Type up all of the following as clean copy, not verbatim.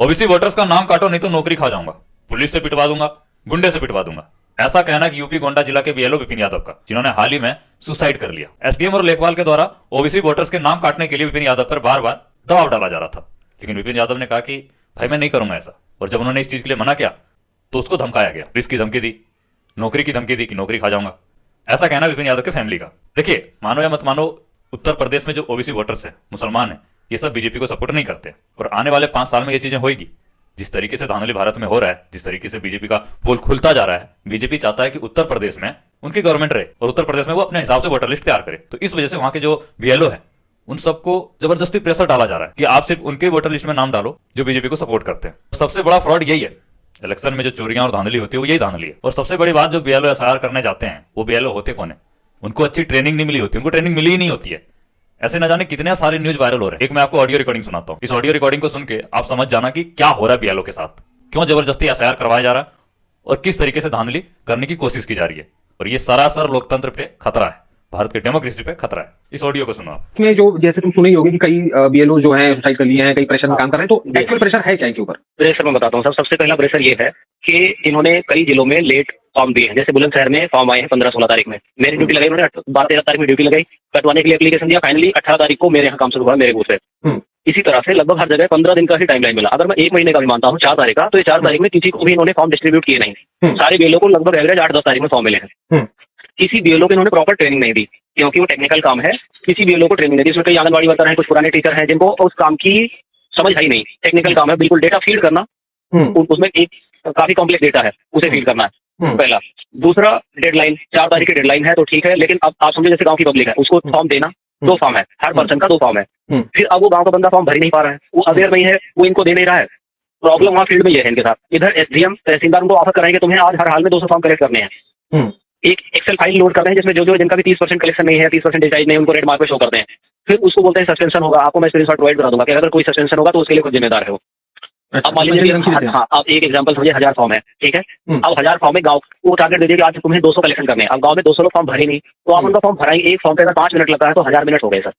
OBC voters का नाम काटो नहीं तो नौकरी खा जाऊंगा, पुलिस से पिटवा दूंगा, गुंडे से पिटवा दूंगा। ऐसा कहना कि यूपी गोंडा जिला के बीएलओ विपिन यादव का, जिन्होंने हाल ही में सुसाइड कर लिया। एसडीएम और लेखपाल के द्वारा ओबीसी वोटर्स के नाम काटने के लिए विपिन यादव पर बार बार दबाव डाला जा रहा था, लेकिन विपिन यादव ने कहा कि भाई मैं नहीं करूंगा ऐसा। और जब उन्होंने इस चीज के लिए मना किया तो उसको धमकाया गया, पुलिस की धमकी दी, नौकरी की धमकी दी कि नौकरी खा जाऊंगा। ऐसा कहना विपिन यादव के फैमिली का। देखिए, मानो या मत मानो, उत्तर प्रदेश में जो ओबीसी वोटर्स है, मुसलमान है, ये सब बीजेपी को सपोर्ट नहीं करते और आने वाले 5 साल में ये चीजें होगी। जिस तरीके से धांधली भारत में हो रहा है, जिस तरीके से बीजेपी का पोल खुलता जा रहा है, बीजेपी चाहता है कि उत्तर प्रदेश में उनकी गवर्नमेंट रहे और उत्तर प्रदेश में वो अपने हिसाब से वोटर लिस्ट तैयार करे। तो इस वजह से वहां के जो बीएलओ है उन सबको जबरदस्ती प्रेशर डाला जा रहा है कि आप सिर्फ उनके वोटर लिस्ट में नाम डालो जो बीजेपी को सपोर्ट करते हैं। सबसे बड़ा फ्रॉड यही है, इलेक्शन में जो चोरियां और धांधली होती है वो यही धांधली है। और सबसे बड़ी बात, जो बीएलओ एसआईआर करने जाते हैं वो बीएलओ होते कौन है? उनको अच्छी ट्रेनिंग नहीं मिली होती, उनको ट्रेनिंग मिली ही नहीं होती है। ऐसे न जाने कितने सारे न्यूज वायरल हो रहे हैं। एक मैं आपको ऑडियो रिकॉर्डिंग सुनाता हूँ, इस ऑडियो रिकॉर्डिंग को सुन के आप समझ जाना कि क्या हो रहा है बीएलओ के साथ, क्यों जबरदस्ती एसआईआर करवाया जा रहा है और किस तरीके से धांधली करने की कोशिश की जा रही है। और ये सरासर लोकतंत्र पे खतरा है, भारत के डेमोक्रेसी पे खतरा है। इस ऑडियो को सुनो आप। इसमें जो जैसे तुम सुनी होगी कि कई बीएलओ जो हैं सुसाइड कर लिए हैं, कई प्रेशर में काम कर रहे हैं, तो एक्चुअल प्रेशर है क्या इनके ऊपर? प्रेशर मैं बताता हूँ सर। सबसे पहला प्रेशर ये है कि इन्होंने कई जिलों में लेट फॉर्म दिए हैं। जैसे बुलंदशहर में फॉर्म आए हैं 15-16 तारीख में, मेरी ड्यूटी लगाई उन्होंने 12-13 तारीख में ड्यूटी लगाई, कटवाने के लिए एप्लीकेशन दिया, फाइनली 18 तारीख को मेरे यहाँ काम शुरू हुआ मेरे बूथ पे। इसी तरह से लगभग हर जगह 15 दिन का ही टाइमलाइन मिला। अगर मैं 1 महीने का भी मानता हूँ 4 तारीख का, तो ये 4 तारीख में किसी को भी इन्होंने फॉर्म डिस्ट्रीब्यूट किए नहीं। सारे बीएलओ को लगभग एवरेज 8-10 तारीख में फॉर्म मिले हैं। किसी बीएलओ को इन्होंने प्रॉपर ट्रेनिंग नहीं दी, क्योंकि वो टेक्निकल काम है। किसी बीएलओ को ट्रेनिंग नहीं दी। इसमें कई आंगनबाड़ी वर्कर हैं, कुछ पुराने टीचर हैं जिनको उस काम की समझ है ही नहीं। टेक्निकल काम है, बिल्कुल डेटा फीड करना, उसमें एक काफी कॉम्प्लेक्स डेटा है, उसे फीड करना है पहला। दूसरा, डेडलाइन 4 तारीख की डेडलाइन है तो ठीक है, लेकिन अब आप समझे जैसे गांव की पब्लिक है, उसको फॉर्म देना 2 फॉर्म है, हर पर्सन का 2 फॉर्म है। फिर अब वो गांव का बंदा फॉर्म भर ही नहीं पा रहा है, वो अवेयर नहीं है, वो इनको दे नहीं रहा है। प्रॉब्लम वहाँ फील्ड में ये है इनके साथ। इधर एसडीएम तहसीलदार उनको ऑफर कराएंगे तुम्हें आज हर हाल में 200 फॉर्म कलेक्ट करने हैं। एक एक्सेल फाइल लोड कर रहे हैं जिसमें जो जिनका भी 30% कलेक्शन नहीं है, 30% डिजाइन नहीं, उनको रेड मार्क पे शो करते हैं। फिर उसको बोलते हैं सस्पेंशन होगा, आपको मैं स्क्रीनशॉट प्रोवाइड करा दूंगा कि अगर कोई सस्पेंशन होगा तो उसके लिए खुद जिम्मेदार है वो। अब मान लीजिए, हाँ, आप एक एग्जांपल समझिए, 1000 फॉर्म है, ठीक है। अब 1000 फॉर्म में गांव को टारगेट दे दिया कि आज तुम्हें 200 कलेक्शन करने हैं। अब गांव में 200 लोग फॉर्म भरे नहीं, तो आप उनका फॉर्म भराएंगे, एक फॉर्म पे अगर 5 मिनट लगता है तो 1000 मिनट हो गए सर।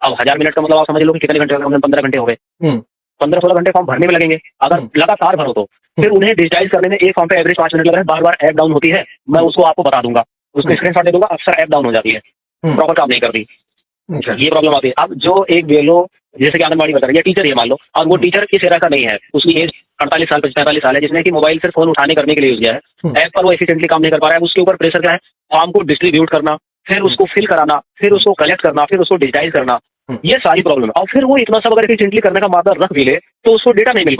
अब 1000 मिनट का मतलब आप समझ लो कि कितने घंटे हो गए? 15 घंटे हो गए। 15-16 घंटे फॉर्म भरने में लगेंगे। अगर लगातार भरो तो फिर उन्हें डिजिटाइज करने में एक फॉर्म पे एवरेज 5 मिनट लग रहा है। बार बार ऐप डाउन होती है, मैं उसको आपको बता दूंगा, उसको स्क्रीनशॉट दे दूंगा, अक्सर ऐप डाउन हो जाती है, प्रॉपर काम नहीं करती। ये प्रॉब्लम आती है। अब जो एक बीएलओ जैसे कि आंगनबाड़ी बता रही है, टीचर ये मान लो, और वो टीचर इस एरा का नहीं है, उसकी एज 48 साल 45 साल है, जिसने कि मोबाइल से फोन उठाने करने के लिए यूज किया है, ऐप पर वो एफिशिएंटली काम नहीं कर पा रहा है। उसके ऊपर प्रेशर क्या है? फॉर्म को डिस्ट्रीब्यूट करना, फिर उसको फिल कराना, फिर उसको कलेक्ट करना, फिर उसको डिजिटाइज करना, ये सारी प्रॉब्लम है। और फिर वो इतना सब अगर एफिशिएंटली करने का मादा रख भी ले तो उसको डेटा नहीं मिल